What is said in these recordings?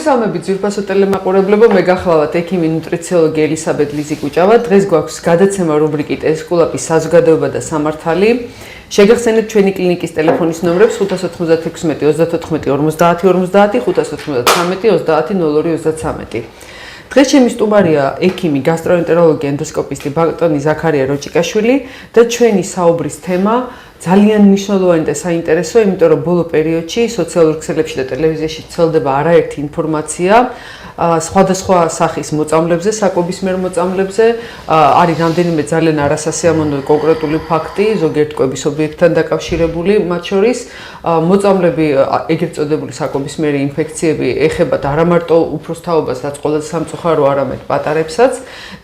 მოგესალმებით ძვირფასო ტელემაყურებლებო, მე გახლავთ ექიმი ნუტრიციოლოგი ელისაბედ ლიზიკუჭავა. დღეს გვაქვს გადაცემა რუბრიკით ესკულაპის საზოგადოება და სამართალი. შეგახსენებთ ჩვენი კლინიკის ტელეფონის ნომრებს 596 34 50 50 593 30 02 დღეს ჩემი სტუმარია ექიმი გასტროენტეროლოგი ენდოსკოპისტი ბატონი ზაქარია როჭიკაშვილი და ჩვენი საუბრის თემა ძალიან მნიშვნელოვანი და საინტერესოა, იმიტომ რომ ბოლო პერიოდში სოციალურ ქსელებში და ტელევიზიაში ვრცელდება არაერთი ინფორმაცია სხვადასხვა სახის მოწამლებზე, საკვების მიერ მოწამლებზე, არის რამდენიმე ძალიან არასასიამოვნო კონკრეტული ფაქტი, ზოგიერთ კვების ობიექტთან დაკავშირებული, მათ შორის მოწამლები, ეგრეთ წოდებული საკვების მიერი ინფექციები ეხებათ არა მარტო უფროსთაობას, რაც ყველაზე სამწუხარო, არამედ პატარებსაც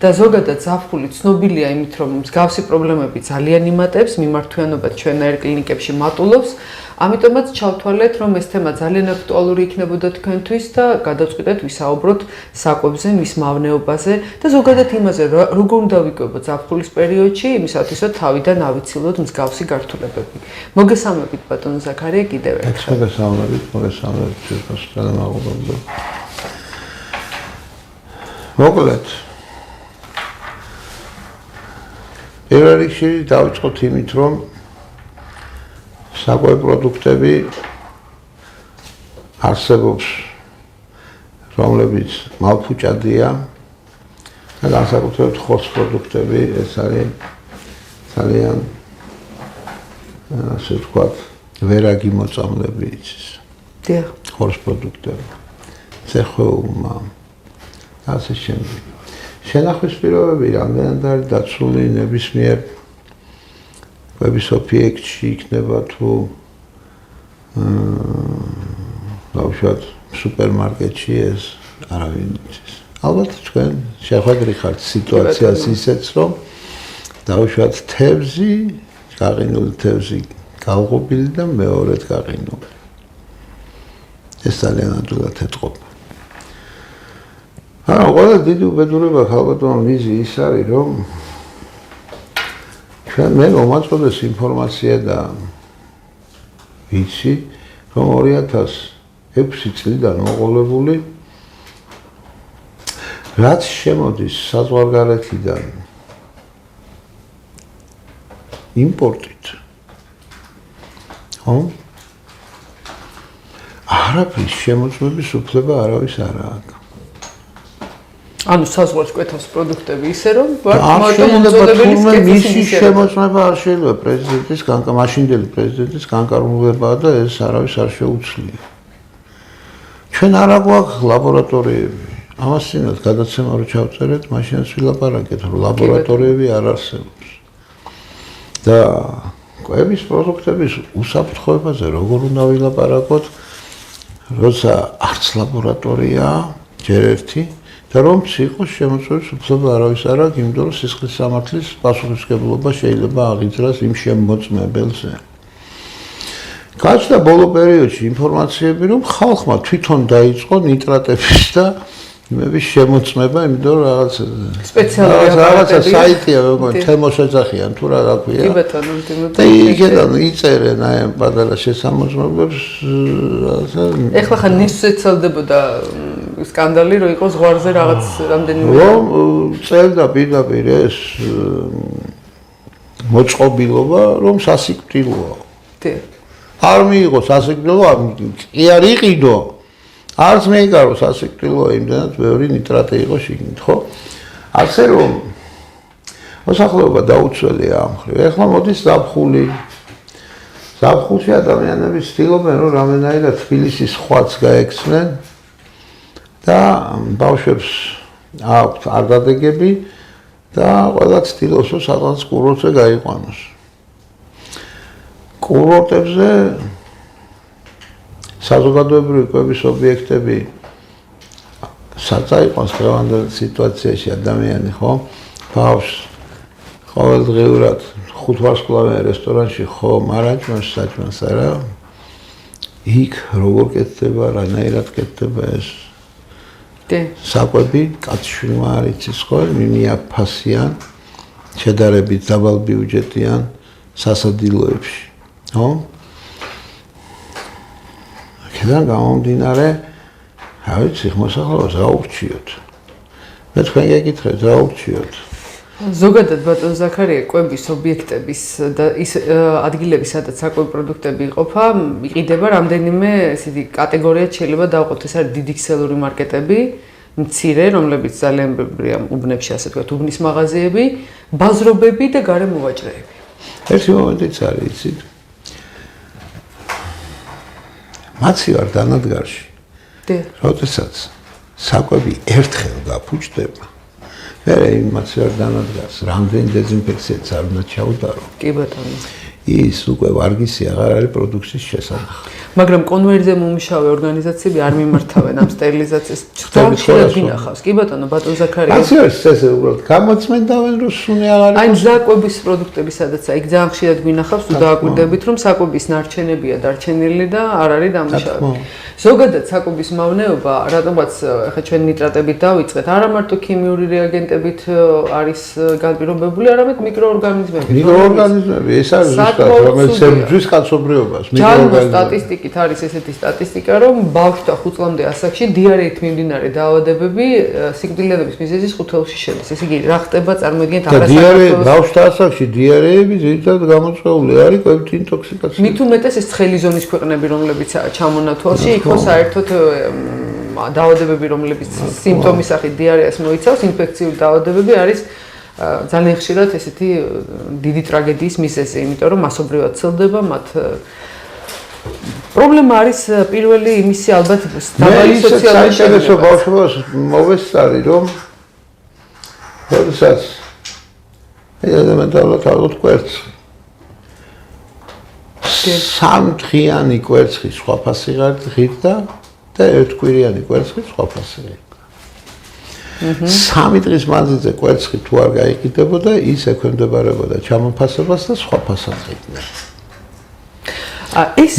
და ზოგადად ზაფხული ცნობილია იმით, რომ მსგავსი პრობლემები ძალიან იმატებს, მიმართვიანობა ჩვენაერ კლინიკებში მატულობს. ამიტომაც ჩავთვალეთ, რომ ეს თემა ძალიან აქტუალური იქნებოდა თქვენთვის და გადავწყვიტეთ ვისაუბროთ საკვებზე, მის მავნეობაზე და ზოგადად იმაზე, როგორ უნდა ვიკვებოთ ზაფხულის პერიოდში, იმისათვის რომ თავიდან ავიცილოთ მსგავსი გართულებები. მოგესალმებით ბატონო ზაქარია კიდევ ერთხელ. მოგესალმებით ძვირფასო ტელემაყურებლებო. მოკლედ. პირველ რიგში დავიწყოთ იმით, რომ საკვები პროდუქტები არსებობს, რომლებიც მალფუჭადია და განსაკუთრებით ხორცს პროდუქტები, ეს არის ძალიან ასე ვთქვათ, ვერაგი მოწამლები იცის. დიახ. ხორცს პროდუქტები. ცეხვეულმა და ასე შემდეგ. შენახვის პირობები რამდენად არის დაცული ნებისმიერ კვების ობიექტში იქნება თუ ბავშვად სუპერმარკეტში ეს არავინ იცის. ალბათ თქვენ შეხვედრი ხართ სიტუაციას ისეც, რომ დავუშვათ თევზი, გაყინული თევზი გაუღობილი და მეორედ გაყინული. ეს ძალიან ადვილად ეტყობა. ყველა დიდი უბედურება ხალბატონ ლიზი ის არის, რომ მე მომაწოდეს ინფორმაცია და ვიცი, რომ 2006 წლიდან მოყოლებული რაც შემოდის საზღვარგარეთიდან იმპორტით, არაფრის შემოწმების უფლება არავის არ აქვს. ანუ საზღვარს კვეთავს პროდუქტები ისე რომ მისი შემოწმება არ შეიძლება პრეზიდენტის მაშინდელი პრეზიდენტის განკარგულებაა და ეს არავის არ შეუძლია. ჩვენ არ აგვაქვს ლაბორატორიები. ამას წინათ გადაცემა რო ჩავწერეთ, მაშინაც ვილაპარაკეთ, რომ ლაბორატორიები არ არსებობს. და კვების პროდუქტების უსაფრთხოებაზე როგორ უნდა ვილაპარაკოთ, როცა არც ლაბორატორიაა, ჯერ ერთი და რომც იყოს შემოწმების უფლება არავის არ აქვს, იმიტომ რომ სისხლის სამართლის პასუხისმგებლობა შეიძლება აღიძრას იმ შემოწმებელზე. გაჩნდა ბოლო პერიოდში ინფორმაციები, რომ ხალხმა თვითონ დაიწყო ნიტრატების და იმების შემოწმება, იმიტომ რომ რაღაცა საიტია, როგორ თემო შეძახიან თუ რა გაქვია. კი ბატონო, და იქიდან იწერენ აი ამ პატარა შესამოწმებლებს. ეხლა ხან ნისვზე ცელდებოდა სკანდალი, რომ იყო ზღვარზე რაღაც რამდენიმე რომ წერდა პირდაპირ ეს მოწყობილობა, რომ სასიკვდილოა. არ მიიღო სასიკვდილო, კი არ იყიდო. არც მეიკარო სასიკვდილოა, იმდენად ბევრი ნიტრატი იყო შიგნით, ხო? ასე რომ მოსახლეობა დაუცველია ამ მხრივ. ეხლა მოდის ზაფხული. ზაფხულში ადამიანები ცდილობენ, რომ რამდენადაც თბილისის ხვაც გაექცნენ და ბავშვებს აქვთ არდადეგები და ყველა ცდილობს, რომ სადღაც კურორტზე გაიყვანოს. კურორტებზე საზოგადოებრივი კვების ობიექტები საწაიყვანს დღევანდელ სიტუაციაში ადამიანი, ხო? ბავშვს ყოველდღიურად 5 ვარსკვლავიან რესტორანში ხო მარაჯვენს, საჭმელს არა. იქ როგორ კეთდება, რანაირად კეთდება ეს საკვები, კაცშვილმა არ იცის ხო, მიმიაფასიან, შედარებით დაბალ ბიუჯეტიან სასადილოებში, ხო? აქედან გამომდინარე, რა ვიცი, მოსახლეობას რა ურჩიოთ. მე თქვენ გეკითხეთ, რა ურჩიოთ. ზოგადად ბატონ ზაქარია კვების ობიექტების და ის ადგილები, სადაც საკვები პროდუქტები იყოფა, იყიდება რამდენიმე ესეთი კატეგორიად შეიძლება დავყოთ. ეს არის დიდი ქსელური მარკეტები, მცირე, რომლებიც ძალიან ბევრია უბნებში, ასე ვთქვათ, უბნის მაღაზიები, ბაზრობები და გარემოვაჭრეები. ერთი მომენტიც არის, იცით? მაცი ვარ დანადგარში. როდესაც საკვები ერთხელ გაფუჭდება, მერე იმ მაცი ვარ დანადგარს, რამდენი დეზინფექციაც არ უნდა ჩაუტარო. კი ბატონო. ის უკვე ვარგისი აღარ არის პროდუქციის შესანახი. მაგრამ კონვერტზე მომუშავე ორგანიზაციები არ მიმართავენ ამ სტერილიზაციას. ხშირად გინახავს. კი ბატონო, ბატონ ზაქარია. ასე არის, ესე უბრალოდ გამოცმენდავენ, რომ სუნი აღარ არის. აი საკვების პროდუქტები სადაც აი ძალიან ხშირად გინახავს, თუ დააკვირდებით, რომ საკვების ნარჩენებია დარჩენილი და არ არის დამუშავებული. ზოგადად საკვების მავნეობა, რატომაც ახლა ჩვენ ნიტრატებით დავიწყეთ, არა მარტო ქიმიური რეაგენტებით არის განპირობებული, არამედ მიკროორგანიზმებით. მიკროორგანიზმები, ეს არის ზუსტად, რომელიც ებრძვის კაცობრიობას. მიკროორგანიზმები. სტატისტიკით არის ესეთი სტატისტიკა, რომ ბავშვთა 5 წლამდე ასაკში დიარეით მიმდინარე დაავადებები სიკვდილიანობის მიზეზის 5-ში შედის. ესე იგი, რა ხდება წარმოიდგინეთ არასაკმაყოფილო ბავშვთა ასაკში დიარეები ძირითადად გამოწვეული არის კვებითი ინტოქსიკაცია. მით უმეტეს ეს ცხელი ზონის ქვეყნები, რომლებიც ჩამონათვალში, იქ საერთოდ დაავადებები, რომლებიც სიმპტომის სახით დიარეას მოიცავს, ინფექციური დაავადებები არის ძალიან ხშირად ესეთი დიდი ტრაგედიის მიზეზი, იმიტომ რომ მასობრივად ცხელდება მათ პრობლემა არის პირველი იმისი ალბათ დაბალი სოციალური საინტერესო ბავშვობას მოვესწარი, რომ როდესაც ელემენტარულად ავიღოთ კვერცხი. სამდღიანი კვერცხი სხვა ფასი ღირდა და ერთკვირიანი კვერცხი სხვა ფასი ღირდა. 3 დღის მანძილზე კვერცხი თუ არ გაიყიდებოდა, ის ექვემდებარებოდა ჩამოფასებას და სხვა ფასად ღირდა. ეს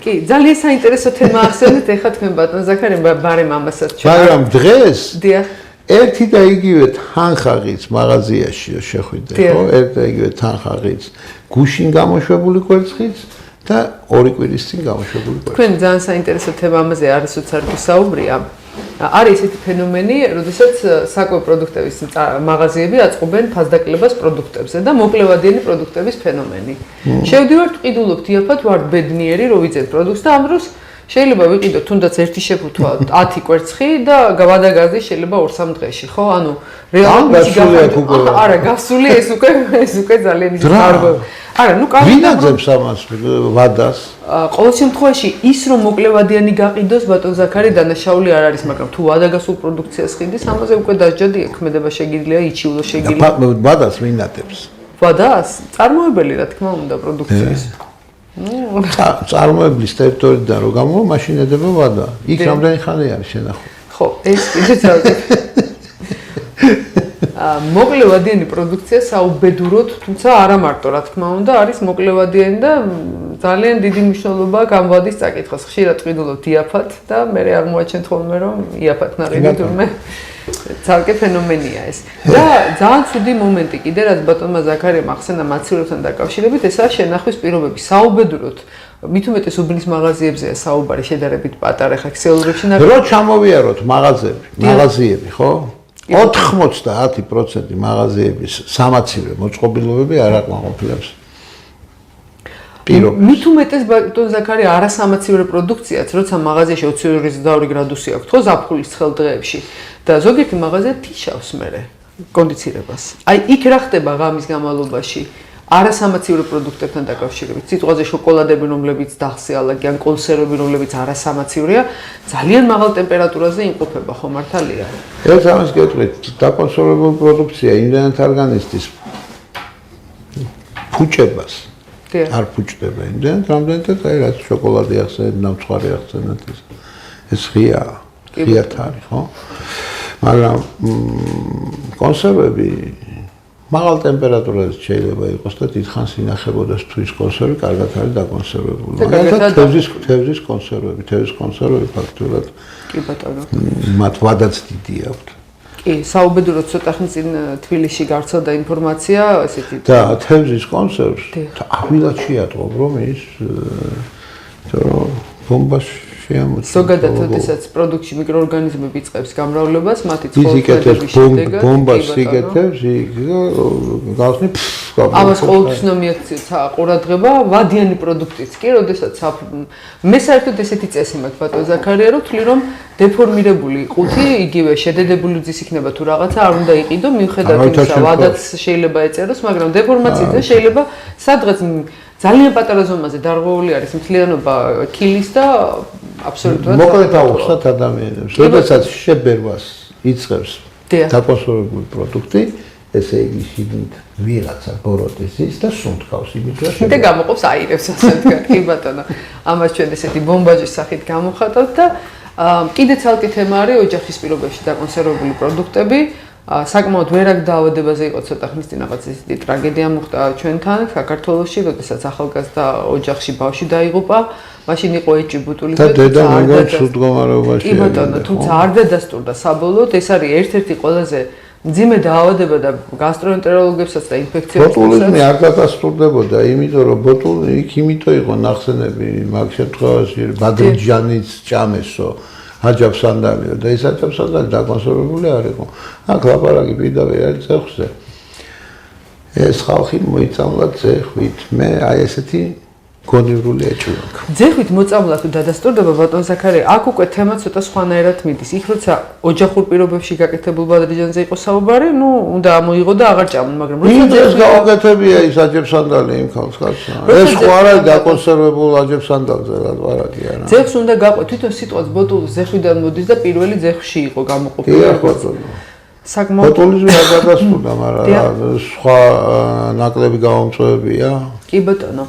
კი, ძალიან საინტერესო თემა ახსენეთ, ეხლა თქვენ ბატონ ზაქარია, ბარემ ამასაც ჩვენ. მაგრამ დღეს ერთი და იგივე თანხაღიც მაღაზიაშია შეხვიდე, ხო? ერთი და იგივე თანხაღიც გუშინ გამოშვებული კვერცხიც და 2 კვირის წინ გამოშვებული კვერცხი. თქვენ ძალიან საინტერესო თემა ამაზე არასოც არ გისაუბრია. არის ესეთი ფენომენი, როდესაც საკვები პროდუქტების მაღაზიები აწყობენ ფასდაკლებას პროდუქტებზე და მოკლევადიანი პროდუქტების ფენომენი. შევდივართ, ყიდულობთ იაფად, ვართ ბედნიერი, რომ ვიძენთ პროდუქტს და ამ დროს შეიძლება ვიყიდოთ თუნდაც ერთი შეფუთვა 10 კვერცხი და გავადაგაზი შეიძლება 2-3 დღეში, ხო? ანუ რეალურად არა, გასული ეს უკვე ძალიან ის გარკვევა. არა, ნუ კარგი. ვინ აძებს ამას ვადას? ყოველ შემთხვევაში ის რომ მოკლევადიანი გაყიდოს ბატონ ზაქარია დანაშაული არ არის, მაგრამ თუ ვადაგასულ პროდუქციას ხიდის, ამაზე უკვე დასჯადი ექმედება შეგიძლია, იჩივლო შეგიძლია. ვადას ვინ ატებს? ვადას? წარმოებელი რა თქმა უნდა პროდუქციის. წარმოებლის ტერიტორიიდან რო გამოვა, მაშინ ედება ვადა. იქ რამდენი ხანი არის შენახული? ხო, ეს კიდე ძალზე. მოკლევადიანი პროდუქცია საუბედუროდ, თუმცა არა მარტო, რა თქმა უნდა, არის მოკლევადიანი და ძალიან დიდი მნიშვნელობა გამვადის წაკითხას. ხშირად ყიდულობთ იაფად და მე აღმოაჩენთ ხოლმე, რომ იაფად ნარიდი თურმე ცალკე ფენომენია ეს. და ძალიან ცუდი მომენტი კიდე, რაც ბატონმა ზაქარიამ ახსენა მაცივლებთან დაკავშირებით, ესაა შენახვის პირობები. საუბედუროდ მით უმეტეს უბნის მაღაზიებზეა საუბარი შედარებით პატარა, ხა ქსელურებში რო ჩამოვიაროთ მაღაზიები, ხო? 90% მაღაზიების სამაცივრო მოწყობილობები არ აკმაყოფილებს პირობებს. მით უმეტეს ბატონ ზაქარია არასამაცივრო პროდუქციაც, როცა მაღაზიაში 22 გრადუსი აქვს, ხო, ზაფხულის ცხელ დღეებში და ზოგიერთი მაღაზია თიშავს მერე კონდიცირებას. აი იქ რა ხდება ღამის განმავლობაში? არასამაცივრო პროდუქტებთან დაკავშირებით, სიტყვაზე შოკოლადები, რომლებიც დახსიალაკი ან კონსერვები, რომლებიც არასამაცივრია, ძალიან მაღალ ტემპერატურაზე იმყოფება, ხო მართალია? ეს ამას გეტყვით, დაკონსერვებული პროდუქცია იმდენად არ განიცდის ფუჭებას. არ ფუჭდება იმდენად, რამდენადაც აი რაც შოკოლადი ახსენეთ, ნამცხვარი ახსენეთ, ეს ღიათ არის, ხო? მაგრამ კონსერვები მაღალ ტემპერატურაზე შეიძლება იყოს და დიდხანს ინახებოდეს თუ ის კონსერვი კარგად არის დაკონსერვებული. მაგალითად თევზის კონსერვები ფაქტურად კი ბატონო. მათ ვადაც დიდი აქვთ. კი, საუბედუროდ ცოტა ხნის წინ თბილისში გავრცელდა ინფორმაცია ესეთი და თევზის კონსერვს ავილად შეატყობ რომ ის ბომბას შეამოწმოთ. ზოგადად, როდესაც პროდუქტში მიკროორგანიზმები იწყებს გამრავლებას, მათი ცხოველების შედეგად ბომბას იკეთებს, გასნი ამას ყოველთვის უნდა მიაქციოთ ყურადღება, ვადიანი პროდუქტიც კი, როდესაც მე საერთოდ ესეთი წესი მაქვს ბატონ ზაქარია, რომ ვთვლი რომ დეფორმირებული ყუთი, იგივე შედედებული ძის იქნება თუ რაღაცა არ უნდა იყიდო, მიუხედავად იმისა, ვადაც შეიძლება ეწეროს, მაგრამ დეფორმაციიდან შეიძლება სადღაც ძალიან პატარა ზომაზე დარღვეული არის მთლიანობა კილის და აბსოლუტურად მოკლედ აუხსნათ ადამიანებს, როდესაც შებერვას იწყებს დაკონსერვებული პროდუქტი, ესე იგი შიგნით ვიღაცა ბოროტის ის და სუნთქავს იმით რა და გამოყოფს აირებს ასე თქვა კი ბატონო ამას ჩვენ ესეთი ბომბაჟის სახით გამოვხატავთ და კიდე ცალკე თემა არის ოჯახის პირობებში დაკონსერვებული პროდუქტები საკმაოდ ვერ აქ დაავადებაზე იყო ცოტა ხნის წინ რაღაც ესეთი ტრაგედია მოხდა ჩვენთან საქართველოში, როდესაც ახალგაზრდა ოჯახში ბავშვი დაიღუპა, მაშინ იყო ეჭვი ბუტული და დედა მეგონა სულ მდგომარეობაში. კი ბატონო, თუმცა არ დადასტურდა საბოლოოდ, ეს არის ერთ-ერთი ყველაზე მძიმე დაავადება და გასტროენტეროლოგებსაც და ინფექციებსაც. ბოტულიზმი არ დადასტურდებოდა, იმიტომ რომ ბოტული იქ იმიტომ იყო ნახსენები მაგ შემთხვევაში ბადრიჯანის ჭამესო. აჯაბსანდალიო და ეს აჯაბსანდალი დაკონსერვებული არ იყო. აქ ლაპარაკი პირდაპირ არის ძეხვზე. ეს ხალხი მოიწამლა ძეხვით. მე აი ესეთი გონივრული ეჭვი მაქვს. ძეხვით მოწამლა თუ დადასტურდება ბატონ ზაქარია, აქ უკვე თემა ცოტა სხვანაირად მიდის. იქ როცა ოჯახურ პირობებში გაკეთებულ ბადრიჯანზე იყო საუბარი, ნუ უნდა ამოიღო და აღარ ჭამონ, მაგრამ როცა ეს გაუკეთებია ის აჯაბსანდალი იმ ხალხს კაცო. ეს ხო არ არის დაკონსერვებულ აჯაბსანდალზე ლაპარაკი არა. ძეხვს უნდა გაყვე, თვითონ სიტყვაც ბოტული ზეხვიდან მოდის და პირველი ზეხვში იყო გამოყოფილი. კი ახლა საკმაოდ ბოტულიზმი არ დადასტურდა, მაგრამ სხვა ნაკლები გამომწვევებია. კი ბატონო.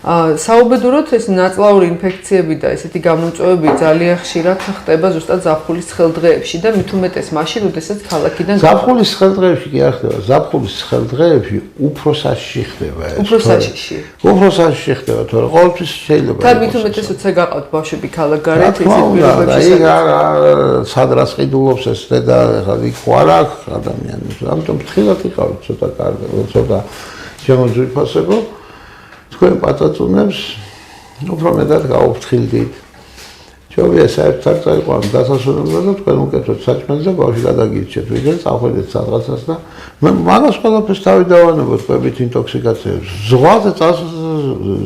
საუბედუროთ ეს ნაწლავური ინფექციები და ესეთი გამომწვევები ძალიან ხშირად ხდება ზუსტად ზაფხულის ცხელდღეებში და მით უმეტეს მაშინ, როდესაც ქალაქიდან ზაფხულის ცხელდღეებში კი არ ხდება, ზაფხულის ცხელდღეებში უფრო საშიში ხდება ეს. უფრო საშიში. უფრო საშიში ხდება, თორე ყოველთვის შეიძლება. და მით უმეტეს როცა გაყავთ ბავშვები ქალაქგარეთ ისეთ პირობებში. აი სადრას ყიდულობს ეს და ხა იქ ხარ აქ ადამიანებს. ამიტომ ფრთხილად იყავით ცოტა კარგი, ცოტა შემოძვიფასებო. თქვენ პატაწუნებს უფრო მეტად გაუფრთხილდით. ჩვენია საერთოდ წაიყვანოთ დასასვენებლად და თქვენ უკეთოთ საჭმელს და ბავშვი გადაგირჩეთ, ვიდრე წახვედეთ სადღაცას და მაგას ყველაფერს თავი დავანებოთ ყვებით ინტოქსიკაციებს.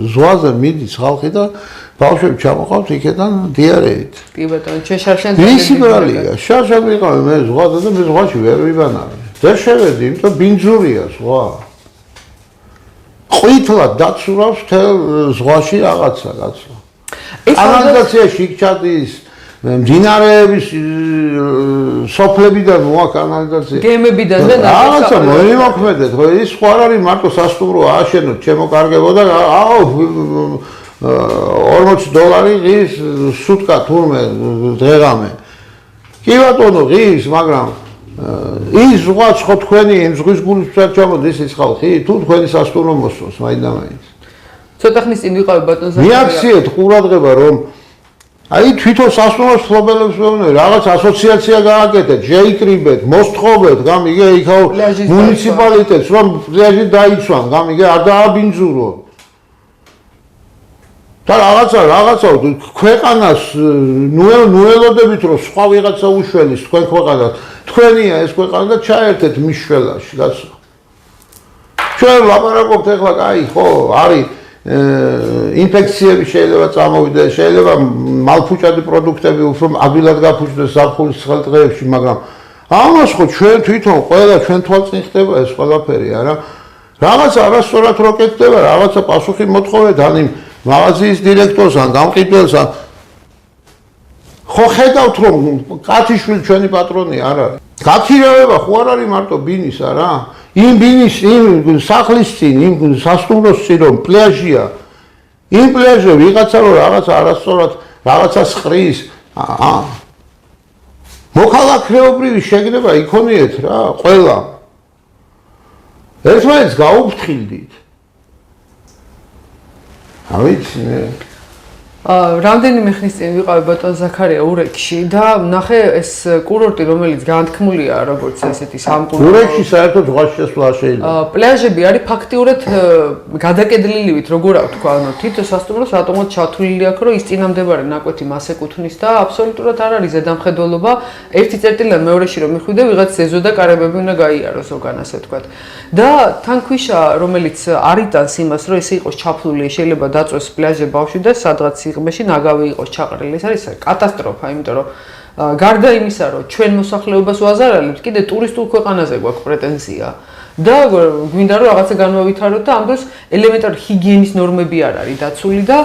ზღვაზე მიდის ხალხი და ბავშვები ჩამოყავთ იქიდან დიარეით. კი ბატონო, ჩვენ შარშან ისი ბრალია, შარშან ვიყავი მე ზღვაზე და მე ზღვაში ვერ ვიბანავი. ვერ შევედი, იმიტომ ბინძურია ზღვა. ყვითლად დაცურავს თელ ზღვაში რაღაცა კაცო. კანალიზაციაში იქ ჩადის მდინარეების სოფლებიდან მოა კანალიზაცია. გემებიდან და რაღაცა მოიმოქმედეთ, ხო ის ხო არ არის მარტო სასტუმრო ააშენოთ, ჩემო კარგებო და აუ $40 ღირს სუტკა თურმე დღეღამე. კი ბატონო ღირს, მაგრამ ის ზღვაც ხო თქვენი იმ ზღვის გულისწყრად ჩამოდის ის ხალხი, თუ თქვენი სასტუმრო მოსწონს მაინდა-მაინც. ცოტა ხნის წინ ვიყავი ბატონ ზაქარია. მიაქციეთ ყურადღება რომ აი თვითონ სასტუმროს ფლობელებს ვეუბნები, რაღაც ასოციაცია გააკეთეთ, შეიკრიბეთ, მოსთხოვეთ, გამიგე იქაო მუნიციპალიტეტს რომ პლაჟი დაიცვან, გამიგე არ დააბინძურონ. და რაღაცა ქვეყანას ნუელოდებით რომ სხვა ვიღაცა უშველის თქვენ ქვეყანას თქვენია ეს ქვეყანა და ჩაერთეთ მის შველაში გასა ჩვენ ლაპარაკობთ ახლა კაი ხო არის ინფექციები შეიძლება წამოვიდეს შეიძლება მალფუჭადი პროდუქტები უფრო ადვილად გაფუჭდეს ზაფხულის ცხელდღეებში მაგრამ ამას ხო ჩვენ თვითონ ყველა ჩვენ თვალწინ ხდება ეს ყველაფერი არა რაღაცა არასწორად რო კეთდება რაღაცა პასუხი მოთხოვეთ ან იმ მაღაზიის დირექტორს ან გამყიდველს ან ხო ხედავთ რომ კათიშვილი ჩვენი პატრონი არ არის. გაქირავება ხო არ არის მარტო ბინის არა? იმ ბინის იმ სახლის წინ, იმ სასტუმროს წინ რომ პლაჟია. იმ პლაჟზე ვიღაცა რომ რაღაცა არასწორად რაღაცას ხრის მოქალაქეობრივი შეგნება იქონიეთ რა ყველა. ერთმანეთს გაუფრთხილდით. ავიცი რამდენიმე ხნის წინ ვიყავი ბატონ ზაქარია ურეკში და ნახე ეს კურორტი, რომელიც განთქმულია როგორც ესეთი სამკურორტო. ურეკში საერთოდ ზღვაში შესვლა შეიძლება. პლაჟები არის ფაქტიურად გადაკედლილივით, როგორ ვთქვა, თითო სასტუმროს რატომაც ჩათვლილი აქვს, რომ ის წინამდებარე ნაკვეთი მას ეკუთვნის და აბსოლუტურად არ არის ზედამხედველობა. ერთი წერტილიდან მეორეში რომ მიხვიდე, ვიღაც ეზო და კარებები უნდა გაიაროს, ზოგან ასე ვთქვათ. და თან ქვიშა, რომელიც არ იტანს იმას, რომ ეს იყოს ჩაფლული, შეიძლება დაწვეს პლაჟზე ბავშვი და სადღაც იღბეში ნაგავი იყოს ჩაყრილი. ეს არის კატასტროფა, იმიტომ რომ გარდა იმისა, რომ ჩვენ მოსახლეობას ვაზარალებთ, კიდე ტურისტულ ქვეყანაზე გვაქვს პრეტენზია. და გვინდა რომ რაღაცა განვავითაროთ და ამ დროს ელემენტარული ჰიგიენის ნორმები არ არის დაცული და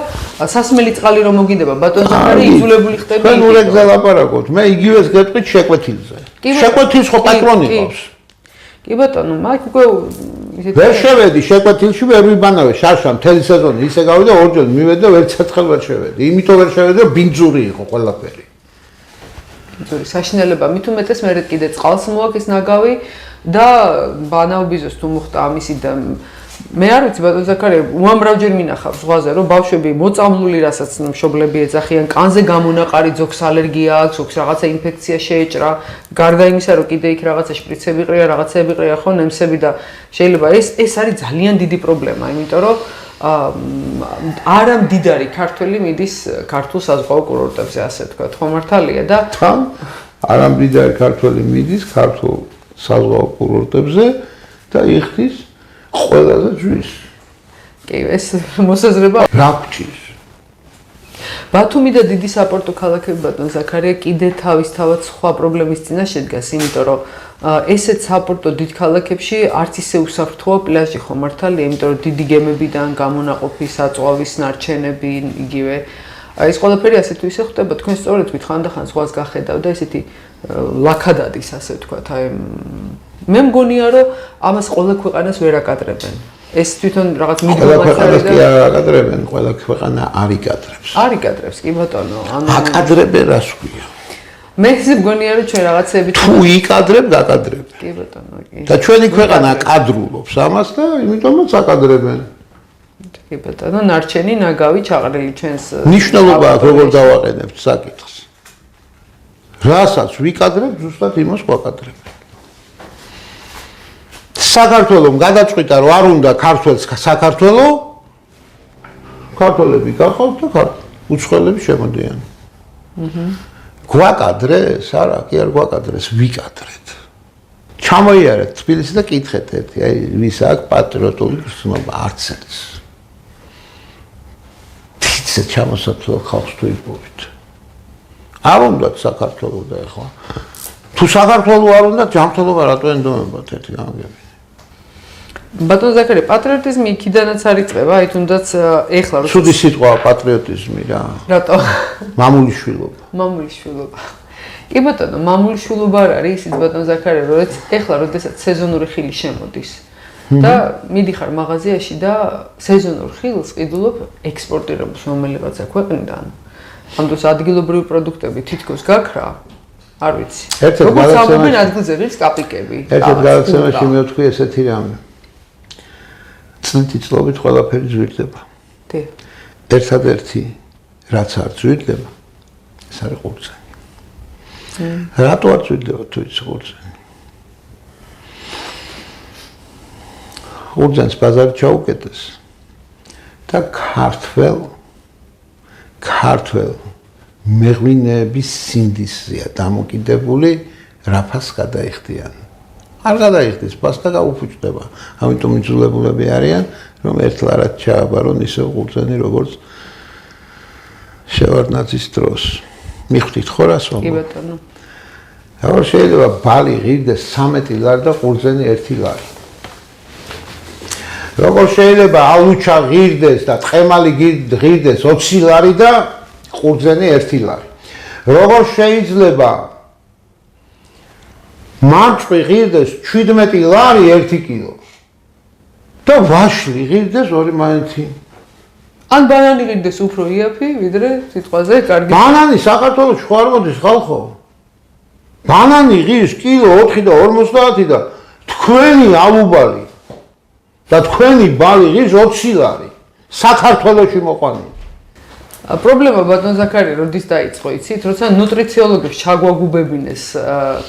სასმელი წყალი რომ მოგინდება ბატონ ზაქარი იძულებული ხდები. ჩვენ ურეკზე ლაპარაკობთ. მე იგივეს გეტყვით შეკვეთილზე. შეკვეთილს ხო პატრონი ყავს. კი ბატონო, მაგ უკვე ისეთი ვერ შევედი შეკვეთილში, ვერ ვიბანავე შარშა მთელი სეზონი ისე გავიდა ორჯერ მივედი და ვერ ცეცხლ ვერ შევედი. იმიტომ ვერ შევედი, რომ ბინძური იყო ყველაფერი. ბინძური საშინელება, მით უმეტეს მე კიდე წყალს მოაქვს ნაგავი და ბანაობიზოს თუ მოხდა ამისი და მე არ ვიცი ბატონ ზაქარია, უამრავჯერ მინახავს ზღვაზე, რომ ბავშვები მოწამლული რასაც მშობლები ეძახიან, კანზე გამონაყარი, ზოგს ალერგია აქვს, ზოგს რაღაცა ინფექცია შეეჭრა, გარდა იმისა, რომ კიდე იქ რაღაცა შპრიცები ყრია, რაღაცები ყრია ხო, ნემსები და შეიძლება ეს არის ძალიან დიდი პრობლემა, იმიტომ რომ არა მდიდარი ქართველი მიდის ქართულ საზღვაო კურორტებზე, ასე ვთქვათ, ხო მართალია და თან არა მდიდარი ქართველი მიდის ქართულ საზღვაო კურორტებზე და იხდის ყველაზე ძვის. კი, ეს მოსაზრება რა გჭირს? ბათუმი და დიდი საპორტო ქალაქები ბატონ ზაქარია კიდე თავისთავად სხვა პრობლემის წინაშე დგას, იმიტომ რომ ესეთ საპორტო დიდ ქალაქებში არც ისე უსაფრთხოა პლაჟი ხო მართალია, იმიტომ რომ დიდი გემებიდან გამონაყოფი საწვავის ნარჩენები იგივე ეს ყველაფერი ასე თუ ისე ხდება, თქვენ სწორედ თქვით ხანდახან ზღვას გახედავ და ესეთი ლაქადადის ასე ვთქვათ, აი მე მგონია რომ ამას ყველა ქვეყანას ვერ აკადრებენ. ეს თვითონ რაღაც მიდრომაცარი და არ აკადრებენ, ყველა ქვეყანა არ იკადრებს. არ იკადრებს, კი ბატონო, ანუ აკადრებენ რას ქვია? მე ისე მგონია რომ ჩვენ რაღაცეებით თუ იკადრებ, გაკადრებ. კი ბატონო, კი. და ჩვენი ქვეყანა კადრულობს ამას და იმიტომაც აკადრებენ. კი ბატონო, ნარჩენი ნაგავი ჩაყრილი ჩვენს ნიშნულობა აქვს როგორ დავაყენებთ საკითხს. რასაც ვიკადრებ, ზუსტად იმას ვაკადრებ. საქართველოს გადაწყვიტა რომ არ უნდა ქართველს საქართველო ქართველები გახავთ და უცხოელები შემოდიან. გვაკადრეს? არა, კი არ გვაკადრეს, ვიკადრეთ. ჩამოიარეთ თბილისი და კითხეთ ერთი, აი ვის აქვს პატრიოტული გრძნობა, არც ერთ. თითზე ჩამოსათვალ ხალხს თუ იპოვით. არ უნდათ საქართველოს და ეხლა თუ საქართველოს არ უნდათ ჯანმრთელობა რატო ენდომებათ ერთი გამგები. ბატონ ზაქარია, პატრიოტიზმი იქიდანაც არ იწყება, აი თუნდაც ეხლა რო ცუდი სიტყვაა პატრიოტიზმი რა. რატო? მამულიშვილობა. მამულიშვილობა. კი ბატონო, მამულიშვილობა არ არის ისიც ბატონ ზაქარია, რომ ეხლა როდესაც სეზონური ხილი შემოდის და მიდიხარ მაღაზიაში და სეზონურ ხილს ყიდულობ ექსპორტირებულს რომელიღაცა ქვეყნიდან. ამ დროს ადგილობრივი პროდუქტები თითქოს გაქრა, არ ვიცი. როგორც ამბობენ ადგილზე რის კაპიკები. ერთ-ერთ გადაცემაში მე ვთქვი ესეთი რამე. წლით წლობით ყველაფერი ზვირდება. დე. ერთადერთი რაც არ ზვირდება, ეს არის ყურძენი. რატო არ ზვირდება თუ ის ყურძენი? ყურძენს ბაზარი ჩაუკეტეს და ქართველ მეღვინეების სინდისზეა დამოკიდებული რაფას გადაიხდიან. არ გადაიხდის, პასტა გაუფუჭდება. ამიტომ იძულებულები არიან, რომ ერთ ლარად ჩააბარონ ისევ ყურძენი, როგორც შევარდნაძის დროს. მიხვდით ხო რას ვამბობ? კი ბატონო. როგორ შეიძლება ბალი ღირდეს 13 ლარი და ყურძენი 1 ლარი? როგორ შეიძლება ალუჩა ღირდეს და ტყემალი ღირდეს 20 ლარი და ყურძენი 1 ლარი? როგორ შეიძლება მარწყვი ღირდეს 17 ლარი 1 კილო და ვაშლი ღირდეს 2 მაინცი? ან ბანანი ღირდეს უფრო იაფი, ვიდრე სიტყვაზე კარგი. ბანანი საქართველოს ხო არ მოდის ხალხო? ბანანი ღირს კილო 4 და 50 და თქვენი ალუბალი და თქვენი ბალი ღირს 20 ლარი. საქართველოში მოყვანილი. პრობლემა ბატონ ზაქარი როდის დაიწყო, იცით, როცა ნუტრიციოლოგებს ჩაგვაგუბებინეს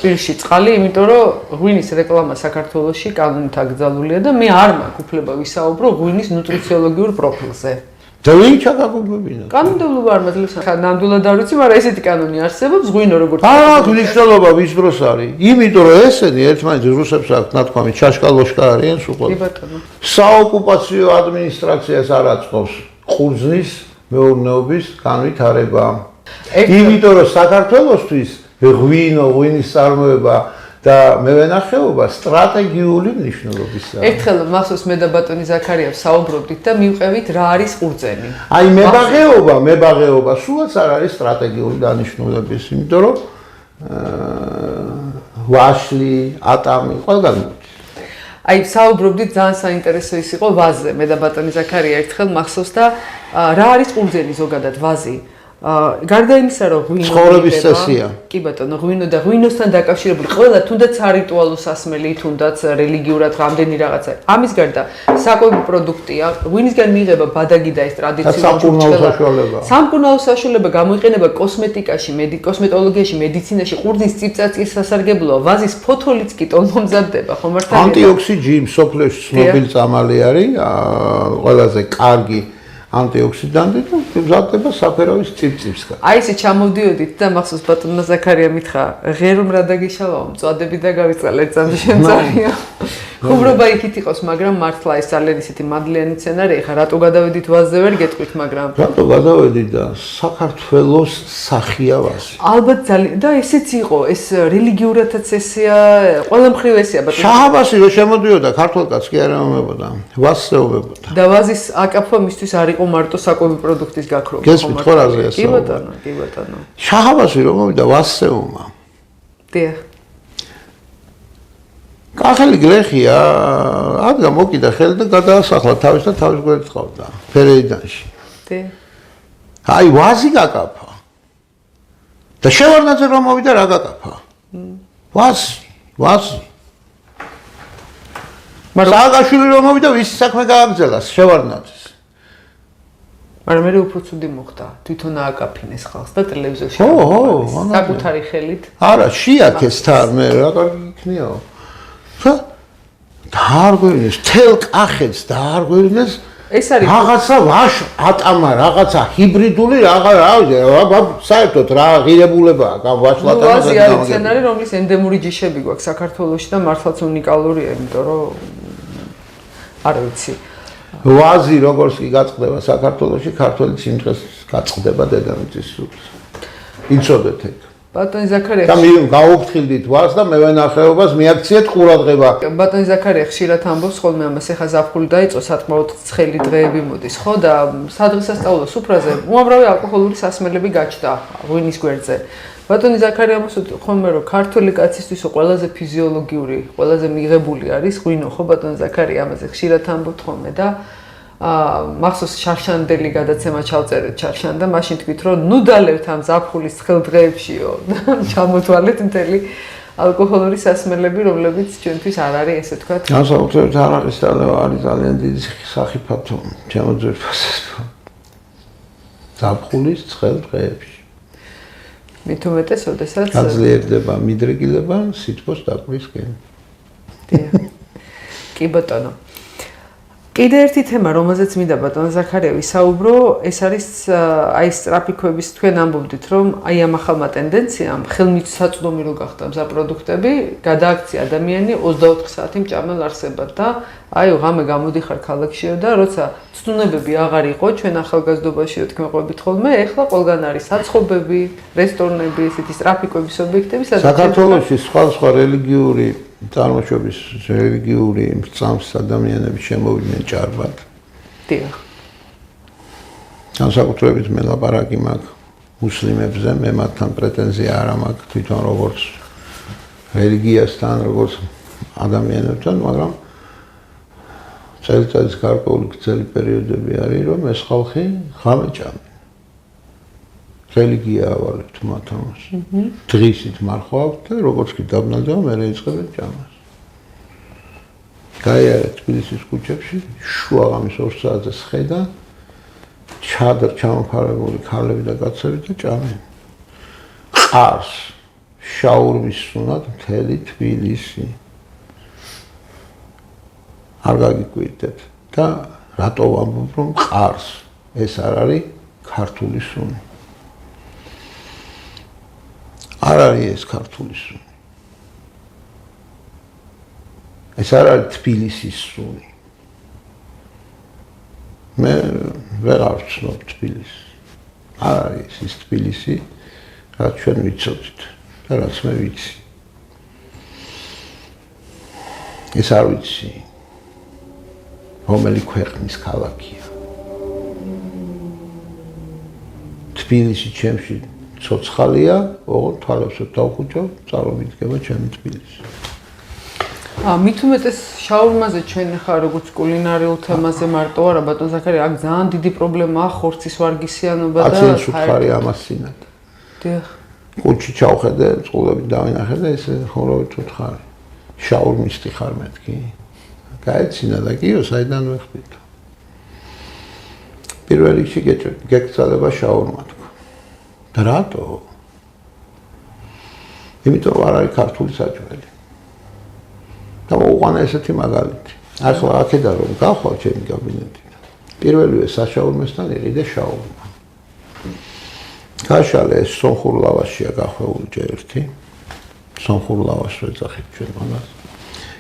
პირში წყალი, იმიტომ რომ ღვინის რეკლამა საქართველოში კანონით აკრძალულია და მე არ მაქვს უფლება ვისაუბრო ღვინის ნუტრიციოლოგიურ პროფილზე. და ვინ ჩაგაგუბებინა? კანონმდებლობა არ მაძლევს. ნამდვილად არ ვიცი, მაგრამ ესეთი კანონი არსებობს, ღვინო როგორც აქვს მნიშვნელობა ვის დროს არის? იმიტომ რომ ესენი ერთმანეთს რუსებს აქვს ნათქვამი ჩაშკალოშკა არიან სულ კი ბატონო. საოკუპაციო ადმინისტრაციას არ აწყობს ყურძნის მეურნეობის განვითარება. იმიტომ რომ საქართველოსთვის ღვინის წარმოება და მევენახეობა სტრატეგიული მნიშვნელობისაა. ერთხელ მახსოვს მე და ბატონი ზაქარია საუბრობდით და მივყევით რა არის ყურძენი. აი მებაღეობა სულაც არ არის სტრატეგიული დანიშნულების, იმიტომ რომ ვაშლი, ატამი, ყველგან მოდის. აი საუბრობდით ძალიან საინტერესო ის იყო ვაზზე. მე და ბატონი ზაქარია ერთხელ მახსოვს და რა არის ყურძენი ზოგადად ვაზი? გარდა იმისა, რომ ღვინო ცხოვრების წესია. კი ბატონო, ღვინო და ღვინოსთან დაკავშირებული ყველა თუნდაც არიტუალო სასმელი, თუნდაც რელიგიურად რამდენი რაღაცა. ამის გარდა საკვები პროდუქტია, ღვინისგან მიიღება ბადაგი და ეს ტრადიციული სამკურნალო საშუალება გამოიყენება კოსმეტიკაში, კოსმეტოლოგიაში, მედიცინაში, ყურძნის წიფწაწის სასარგებლოა, ვაზის ფოთოლიც კი ტოლმომზადდება, ხო მართალია? ანტიოქსიჯი მსოფლიოში ცნობილი წამალი არის, ყველაზე კარგი ანტიოქსიდანტი და მზადდება საფერავის წიფწიფსგან. აი ესე ჩამოვდიოდით და მახსოვს ბატონმა ზაქარია მითხრა, ღერო მრა დაგიშალაო, მწვადები და გავიწყალე წამზე შემწარია. ხუმრობა იქით იყოს, მაგრამ მართლა ეს ძალიან ისეთი მადლიანი სცენარი, ხა რატო გადავედით ვაზზე ვერ გეტყვით, მაგრამ რატო გადავედით და საქართველოს სახია ვაზი. ალბათ ძალიან და ესეც იყო, ეს რელიგიურადაც ესეა, ყველა მხრივ ესეა ბატონო. შაჰაბასი რო შემოდიოდა, ქართულ კაცს კი არ ემამებოდა, ვაზს ეუბებოდა. და ვაზის აკაფვა მისთვის არ იყო მარტო საკვები პროდუქტის გაქრობა, გესმით ხო რაზე ეს? კი ბატონო, კი ბატონო. შაჰაბასი რო მოვიდა, ვაზს ეუმა. დიახ. კახელი გლეხია, ადგა მოკიდა ხელი და გადაასახლა თავის და თავის გვერდით ყავდა ფერეიდანში. დიახ. აი ვაზი გაკაფა. და შევარდნაძე რომ მოვიდა რა გაკაფა? ვაზი. მაგრამ სააკაშვილი რომ მოვიდა ვისი საქმე გააგრძელა შევარდნაძეს. მაგრამ მე უფრო ცუდი მოხდა, თვითონ ააკაფინეს ხალხს და ტელევიზორში. ხო, საკუთარი ხელით. არა, შეაქეს თან მე რა კარგი იქნიაო. დაარღვევინეს, თელ კახეთს დაარღვევინეს. ეს არის რაღაცა ვაშ ატამა, რაღაცა ჰიბრიდული საერთოდ რა ღირებულებაა ვაშლატანა. ვაზი არის სცენარი, რომლის ენდემური ჯიშები გვაქვს საქართველოში და მართლაც უნიკალურია, იმიტომ რომ არ ვიცი. ვაზი როგორც კი გაწყდება საქართველოში, ქართველი სიმღერას გაწყდება დედამიწის სულს. იცოდეთ ეგ. ბატონი ზაქარია და გაუფრთხილდით ვაზს და მევენახეობას მიაქციეთ ყურადღება. ბატონი ზაქარია ხშირად ამბობს ხოლმე ამას, ეხა ზაფხული დაიწყო, სათმაოდ ცხელი დღეები მოდის, ხო და სადღესასწაულო სუფრაზე უამრავი ალკოჰოლური სასმელები გაჩნდა ღვინის გვერდზე. ბატონი ზაქარია ამბობს ხოლმე, რომ ქართული კაცისთვის ყველაზე ფიზიოლოგიური, ყველაზე მიღებული არის ღვინო, ხო ბატონი ზაქარია ამაზე ხშირად ამბობთ ხოლმე და მახსოვს შარშანდელი გადაცემა ჩავწერეთ ჩარშან და მაშინ თქვით რომ ნუ დალებთ ამ ზაფხულის ცხელ დღეებშიო და ჩამოთვალეთ მთელი ალკოჰოლური სასმელები, რომლებიც ჩვენთვის არ არის ესე თქვა. განსაკუთრებით არაყის დალევა არის ძალიან დიდი სახიფათო ჩემოძვირფასეს. ზაფხულის ცხელ დღეებში. მით უმეტეს, ოდესაც გაძლიერდება მიდრეკილება სითბოს დაკვისკენ. კი ბატონო. კიდე ერთი თემა, რომელზეც მინდა ბატონ ზაქარია ვისაუბრო, ეს არის აი სტრაფიქვების თქვენ ამბობდით, რომ აი ამ ახალმა ტენდენციამ ხელმისაწვდომი რო გახდა მზა პროდუქტები, გადააქცია ადამიანი 24 საათი მჭამელ არსებად და აი ღამე გამოდიხარ ქალაქშიო და როცა ცდუნებები აღარ იყო ჩვენ ახალგაზრდობაშიო თქვენ ყვებით ხოლმე, ეხლა ყველგან არის საცხობები, რესტორნები, ესეთი სტრაფიქვების ობიექტები, სადაც საქართველოში სხვა რელიგიური წარმოშობის რელიგიური მრწამს ადამიანები შემოვიდნენ ჭარბად. დიახ. განსაკუთრებით მე ლაპარაკი მაქვს მუსლიმებზე, მე მათთან პრეტენზია არ მაქვს თვითონ როგორც რელიგიასთან, როგორც ადამიანებთან, მაგრამ წელიწადის გარკვეული გრძელი პერიოდები არის, რომ ეს ხალხი ღამე ჭამენ. რელიგია ავალებთ მათ ამას. დღისით მარხვავთ და როგორც კი დაბნელდება, მერე იწყებენ ჭამას. გაიარეთ თბილისის ქუჩებში, შუაღამის 2 საათზე სხედა ჩადრ ჩამოფარებული ქალები და კაცები და ჭამენ. ყარს შაურმის სუნად მთელი თბილისი. არ გაგიკვირდეთ და რატო ვამბობ რომ ყარს ეს არ არის ქართული სუნი. არ არის ეს ქართული სუნი. ეს არ არის თბილისის სუნი. მე ვეღარ ვცნობ თბილისს. არ არის ის თბილისი, რაც ჩვენ ვიცოდით და რაც მე ვიცი. ეს არ ვიცი. რომელი ქვეყნის ქალაქია. თბილისი ჩემში ცოცხალია, ოღონდ თვალებს დავხუჭო, წარმოვიდგება ჩემი თბილისი. მით უმეტეს შაურმაზე ჩვენ ხარ როგორც კულინარიულ თემაზე მარტო არა ბატონ ზაქარი, აქ ძალიან დიდი პრობლემაა ხორცის ვარგისიანობა და აცენს უთხარი ამას წინათ. დიახ. კუჩი ჩავხედე, წყულები დავინახე და ესე ხორავით უთხარი. შაურმისტი ხარ მეთქი. გაეცინა და კიო, საიდან ვეხდით. პირველ რიგში გეკცალება შაურმა თქვა. და რატო? იმიტომ არ არის ქართული საჭმელი. და მოუყვანა ესეთი მაგალითი. ახლა აქედან რომ გავხვალ ჩემი კაბინეტიდან. პირველივე საშაურმესთან იყიდე შაურმა. გაშალე ეს სომხურ ლავაშია გახვეული ჯერ ერთი. სომხურ ლავაშს ვეძახით ჩვენ მაგას.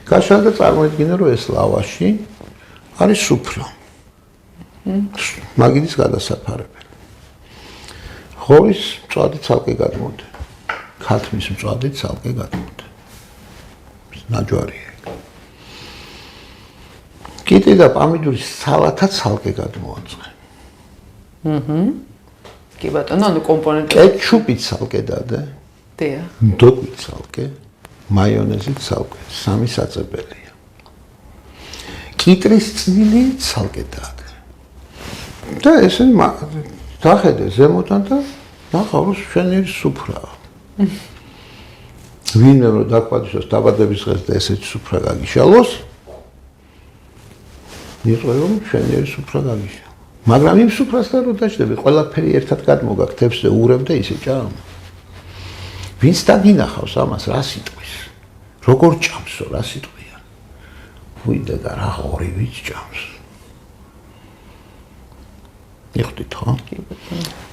გაშალე და წარმოიდგინე რომ ეს ლავაში არის სუფრა. მაგიდის გადასაფარებელი. ღორის მწვადი ცალკე გადმოდე. ქათმის მწვადი ცალკე გადმოდე. ნაჯვარია. კიტი და პამიდურის სალათა ცალკე გადმოაწყე. კი ბატონო, ანუ კომპონენტები. კეჩუპი ცალკე დადე. დიახ. დოკვი ცალკე, მაიონეზი ცალკე, სამი საწებელია. კიტრის წვილი ცალკე დადე. და ესე დახედე ზემოდან და ნახავ რომ შენერი სუფრაა. ვინმე რომ დაგვაჩვენოს დაბადების დღეს და ესეთი სუფრა გაგიშალოს, მიყვება რომ შენერი სუფრა გაგიშალოს. მაგრამ იმ სუფრასთან რო დაჭდები, ყველაფერი ერთად გადმოგაქთებს და ურებ და ისე ჭამ. ვინც დაგინახავს ამას, რა სიტყვის? როგორ ჭამსო, რა სიტყვია? ვიდა და რა ღორივით ჭამს. მიხვდით ხო?